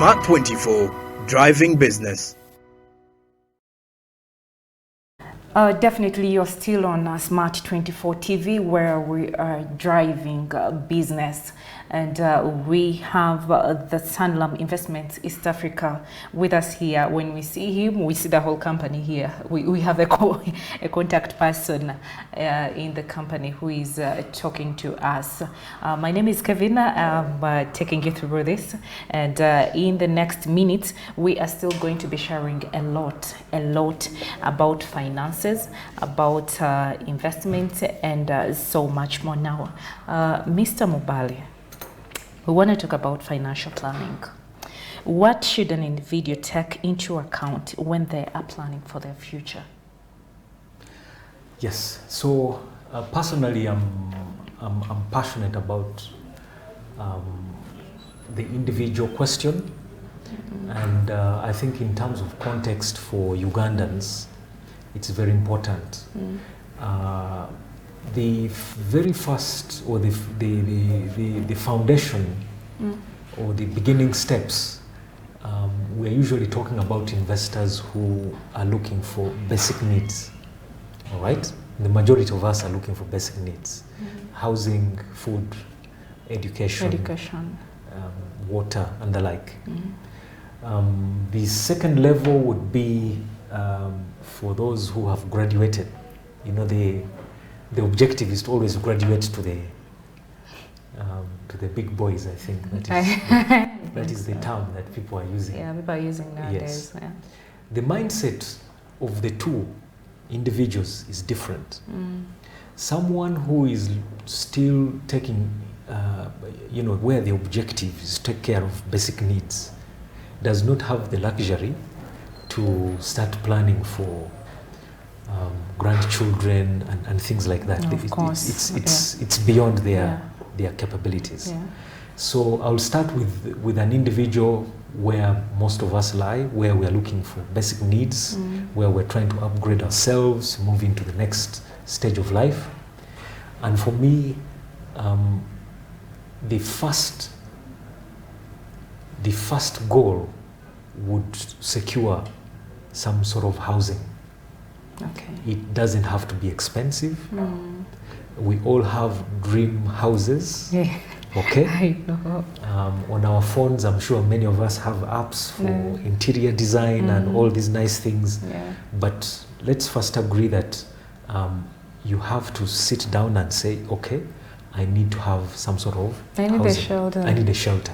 Smart 24, driving business. Definitely, you're still on Smart 24 TV, where we are driving business, and we have the Sanlam Investments East Africa with us here. When we see him, we see the whole company here. We have a contact person in the company who is talking to us. My name is Kevin. I'm taking you through this, and in the next minutes, we are still going to be sharing a lot about finances, about investments, and so much more. Now, Mr. Mubbale, we want to talk about financial planning. What should an individual take into account when they are planning for their future? Yes, so personally, I'm passionate about the individual question, and I think in terms of context for Ugandans, it's very important. The very first, or the foundation, or the beginning steps, we're usually talking about investors who are looking for basic needs. All right? The majority of us are looking for basic needs: housing, food, education. Water, and the like. The second level would be for those who have graduated. You know, the objective is to always graduate to the big boys. I think that is the term that people are using. Yeah, people are using nowadays. Yes. Yeah. The mindset of the two individuals is different. Someone who is still taking, where the objective is to take care of basic needs, does not have the luxury to start planning for grandchildren and things like that. Of course. It's beyond their capabilities. Yeah. So I'll start with an individual where most of us lie, where we are looking for basic needs, where we're trying to upgrade ourselves, move into the next stage of life. And for me, the first goal would secure some sort of housing. Okay. It doesn't have to be expensive. We all have dream houses. Yeah. Okay. I know. On our phones, I'm sure many of us have apps for interior design and all these nice things. Yeah. But let's first agree that you have to sit down and say, okay, I need to have some sort of I need housing. a shelter. I need a shelter.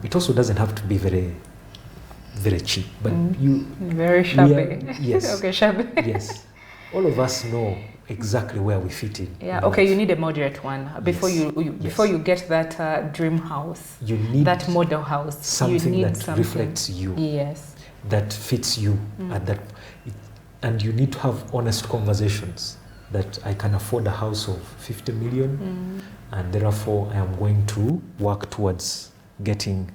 It also doesn't have to be very, very cheap, but very shabby. Yes. Okay, shabby. Yes. All of us know exactly where we fit in. Yeah. Okay. You need a moderate one before before you get that dream house. You need that model house. Something you need that something. reflects you. Yes. That fits you at that, and you need to have honest conversations. That I can afford a house of 50 million, and therefore I am going to work towards getting,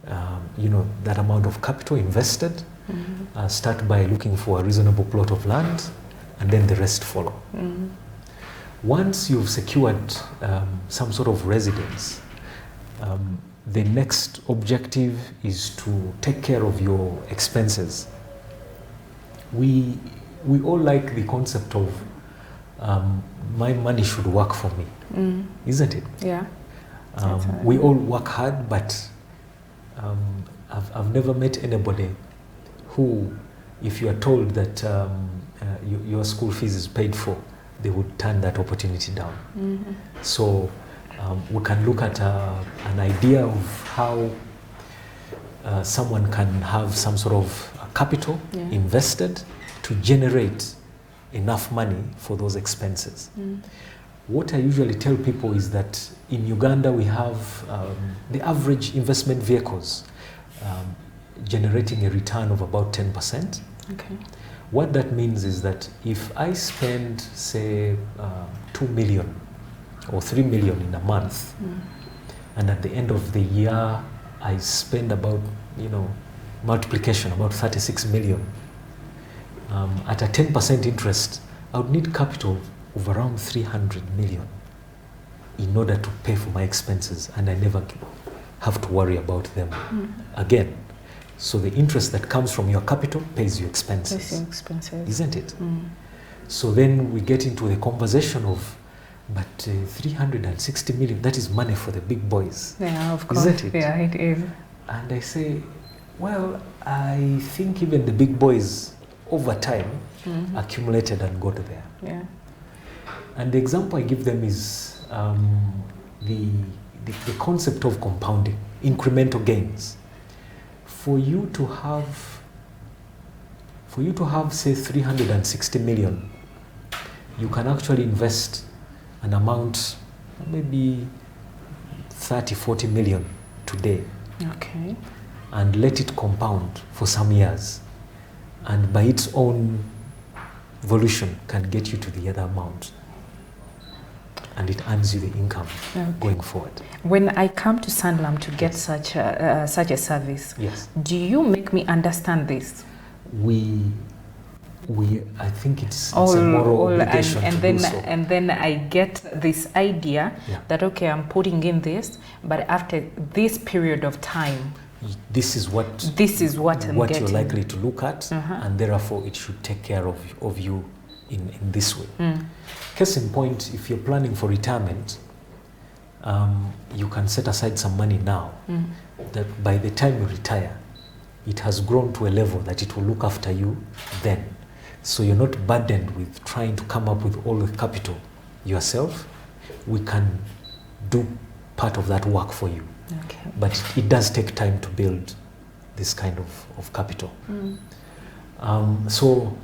that amount of capital invested. Start by looking for a reasonable plot of land, and then the rest follow. Once you've secured some sort of residence, the next objective is to take care of your expenses. We all like the concept of my money should work for me, isn't it? Yeah. We all work hard, but I've never met anybody who, if you are told that your school fees is paid for, they would turn that opportunity down. So we can look at an idea of how someone can have some sort of capital invested to generate enough money for those expenses. What I usually tell people is that in Uganda we have the average investment vehicles generating a return of about 10%. Okay. What that means is that if I spend, say, 2 million or 3 million in a month, and at the end of the year I spend about, multiplication, about 36 million, at a 10% interest, I would need capital of around 300 million in order to pay for my expenses, and I never have to worry about them again. So the interest that comes from your capital pays your expenses. Isn't it? So then we get into the conversation of, but 360 million, that is money for the big boys. Yeah, of course. Isn't it? Yeah, it is. And I say, well, I think even the big boys over time accumulated and got there. Yeah. And the example I give them is the concept of compounding, incremental gains. For you to have, say, 360 million, you can actually invest an amount, maybe 30, 40 million today. Okay. And let it compound for some years. And by its own volition can get you to the other amount. And it earns you the income going forward. When I come to Sanlam to get such a service, yes, do you make me understand this? I think it's a moral obligation and to then do so. And then I get this idea that okay, I'm putting in this, but after this period of time, this is what I'm what getting. You're likely to look at, and therefore it should take care of you in this way. Case in point, if you're planning for retirement, you can set aside some money now that by the time you retire, it has grown to a level that it will look after you then. So you're not burdened with trying to come up with all the capital yourself. We can do part of that work for you. Okay. But it does take time to build this kind of capital. So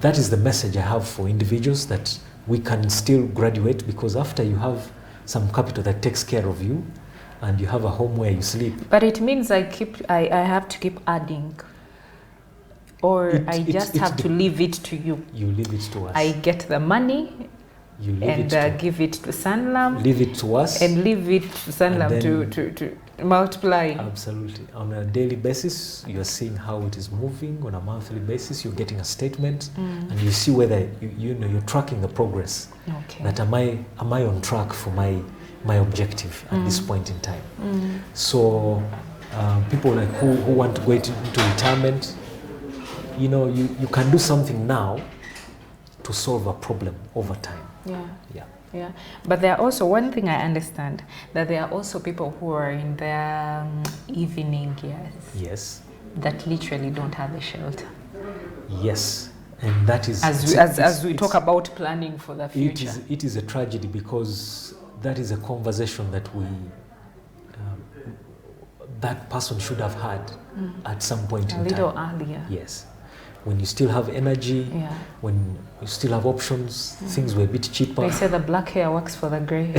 that is the message I have for individuals, that we can still graduate, because after you have some capital that takes care of you and you have a home where you sleep. But it means I have to keep adding. Or I just have to leave it to you. You leave it to us. I get the money, you leave and give it to Sanlam. Leave it to us. And leave it to Sanlam to multiply. Absolutely. On a daily basis, you are seeing how it is moving. On a monthly basis, you're getting a statement, and you see whether you're tracking the progress. Okay. That am I on track for my objective at this point in time? So people like who want to go into retirement, you can do something now to solve a problem over time. Yeah. But there are also, one thing I understand, that there are also people who are in their evening years. Yes. That literally don't have a shelter. Yes. And that is... As we talk about planning for the future. It is a tragedy, because that is a conversation that that person should have had at some point in time. A little earlier. Yes. When you still have energy, when you still have options, things were a bit cheaper. They say the black hair works for the grey.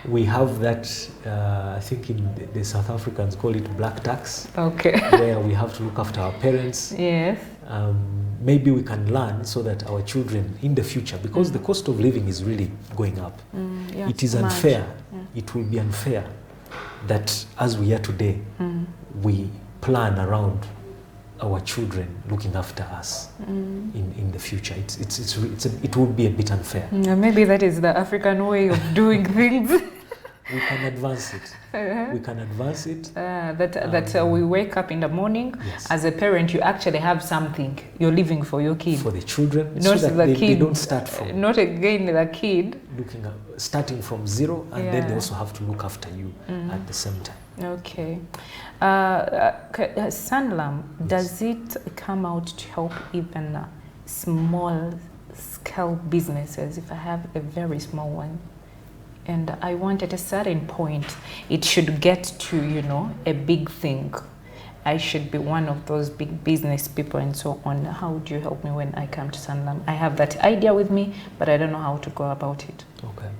We have that, I think in the South Africans call it black tax. Okay. Where we have to look after our parents. Yes. Maybe we can learn so that our children in the future, because the cost of living is really going up. It is unfair. It will be unfair that as we are today, we plan around our children looking after us in the future. It would be a bit unfair. Maybe that is the African way of doing things. We can advance it. We can advance it. We wake up in the morning. Yes. As a parent, you actually have something you're leaving for your kid. For the children, not so that the kid. They don't start from... Not again the kid. Starting from zero, and then they also have to look after you at the same time. Okay. Sanlam, does it come out to help even small scale businesses? If I have a very small one, and I want at a certain point, it should get to, a big thing. I should be one of those big business people and so on. How do you help me when I come to Sanlam? I have that idea with me, but I don't know how to go about it. Okay.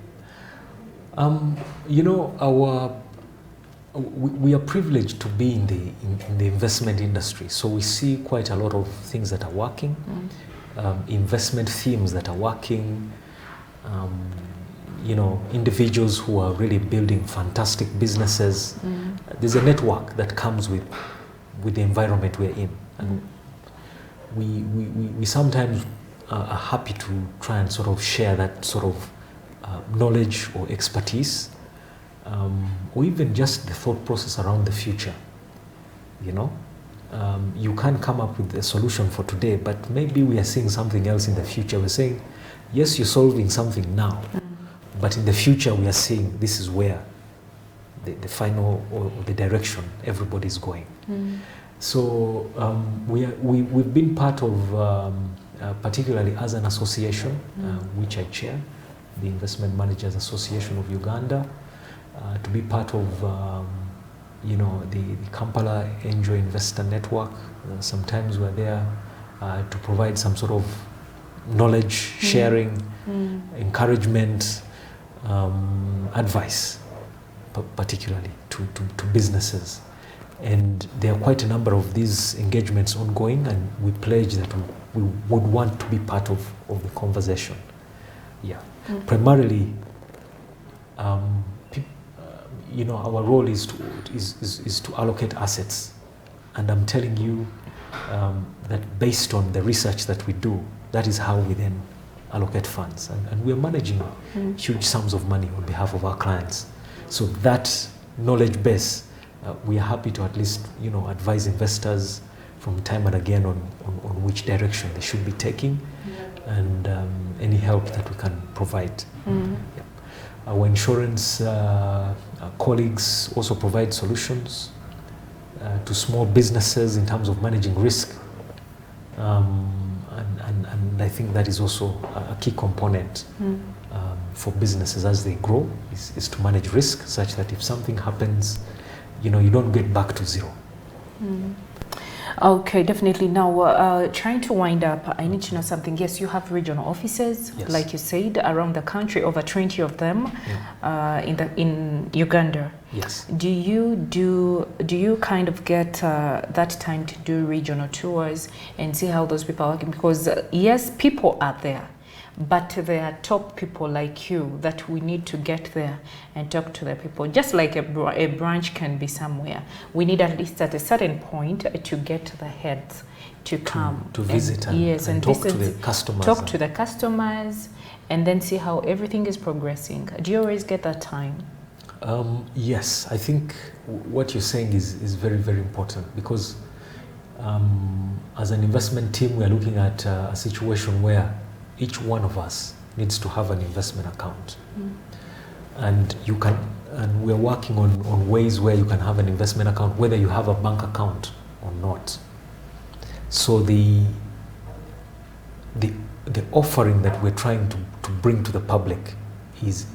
We are privileged to be in the investment industry, so we see quite a lot of things that are working, investment themes that are working, individuals who are really building fantastic businesses. There's a network that comes with the environment we're in, and we sometimes are happy to try and sort of share that sort of knowledge or expertise or even just the thought process around the future. You know, you can't come up with a solution for today, but maybe we are seeing something else in the future. We're saying, yes, you're solving something now, but in the future we are seeing this is where the final or the direction everybody's going. So we've been part of, particularly as an association, which I chair, the Investment Managers Association of Uganda, to be part of the Kampala Angel Investor Network. Sometimes we're there to provide some sort of knowledge sharing, encouragement, advice, particularly to businesses. And there are quite a number of these engagements ongoing, and we pledge that we would want to be part of the conversation. Yeah. Primarily, our role is to allocate assets, and I'm telling you that based on the research that we do, that is how we then allocate funds, and we are managing huge sums of money on behalf of our clients. So that knowledge base, we are happy to at least advise investors from time and again on which direction they should be taking, and any help that we can provide. Yeah. Our insurance colleagues also provide solutions to small businesses in terms of managing risk, and I think that is also a key component for businesses as they grow, is to manage risk such that if something happens, you don't get back to zero. Okay, definitely. Now, trying to wind up, I need to know something. Yes, you have regional offices, yes, like you said, around the country, over 20 of them, in Uganda. Yes. Do you kind of get that time to do regional tours and see how those people are working? Because yes, people are there, but there are top people like you that we need to get there and talk to the people. Just like a branch can be somewhere, we need at least at a certain point to get the heads to come to visit and talk to the customers. Talk to the customers and then see how everything is progressing. Do you always get that time? Yes, I think what you're saying is very, very important, because as an investment team, we are looking at a situation where each one of us needs to have an investment account. And we are working on ways where you can have an investment account, whether you have a bank account or not. So the offering that we're trying to bring to the public is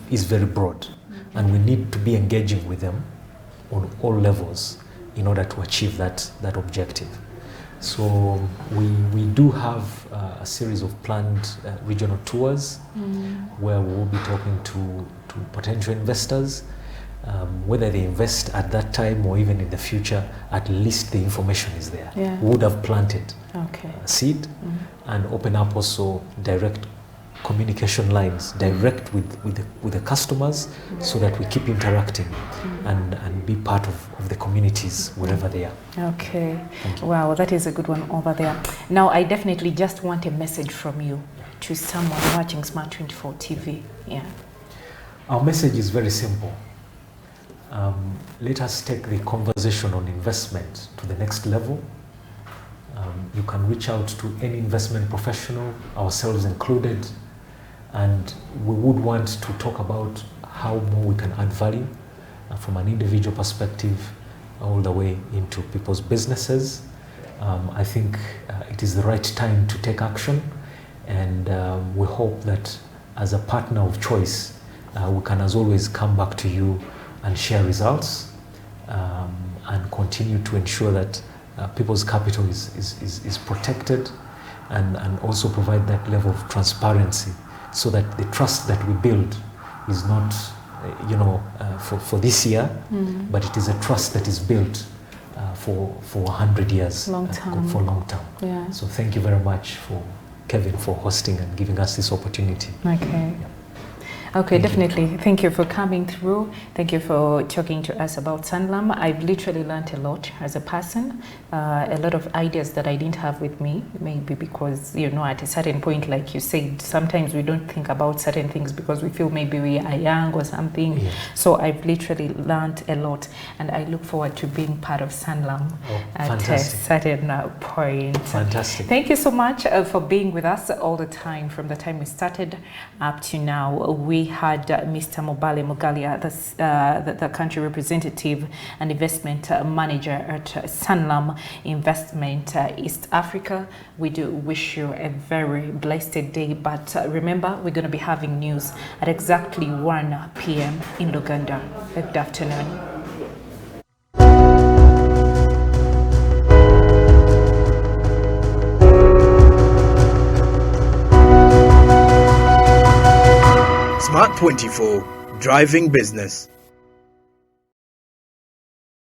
very broad, and we need to be engaging with them on all levels in order to achieve that objective. So we do have a series of planned regional tours where we will be talking to potential investors, whether they invest at that time or even in the future. At least the information is there. Yeah. We would have planted seed and open up also direct communication lines, direct with the customers, so that we keep interacting and be part of the communities wherever they are. Okay. Wow, that is a good one over there. Now, I definitely just want a message from you to someone watching Smart 24 TV. Yeah. Our message is very simple. Let us take the conversation on investment to the next level. You can reach out to any investment professional, ourselves included, and we would want to talk about how more we can add value from an individual perspective all the way into people's businesses. I think it is the right time to take action, and we hope that as a partner of choice, we can as always come back to you and share results and continue to ensure that people's capital is protected, and also provide that level of transparency, so that the trust that we build is not for this year, but it is a trust that is built for 100 years, for long term. Yeah. So thank you very much, Kevin, for hosting and giving us this opportunity. Okay. Yeah. Okay, definitely. Thank you for coming through. Thank you for talking to us about Sanlam. I've literally learned a lot as a person, a lot of ideas that I didn't have with me, maybe because, at a certain point, like you said, sometimes we don't think about certain things because we feel maybe we are young or something. Yeah. So I've literally learned a lot, and I look forward to being part of Sanlam at a certain point. Fantastic. Thank you so much for being with us all the time, from the time we started up to now. We had Mr. Mubbale Mugalya, the country representative and investment manager at Sanlam Investment East Africa. We do wish you a very blessed day, but remember, we're going to be having news at exactly 1 p.m. in Luganda. Good afternoon. Smart 24, driving business.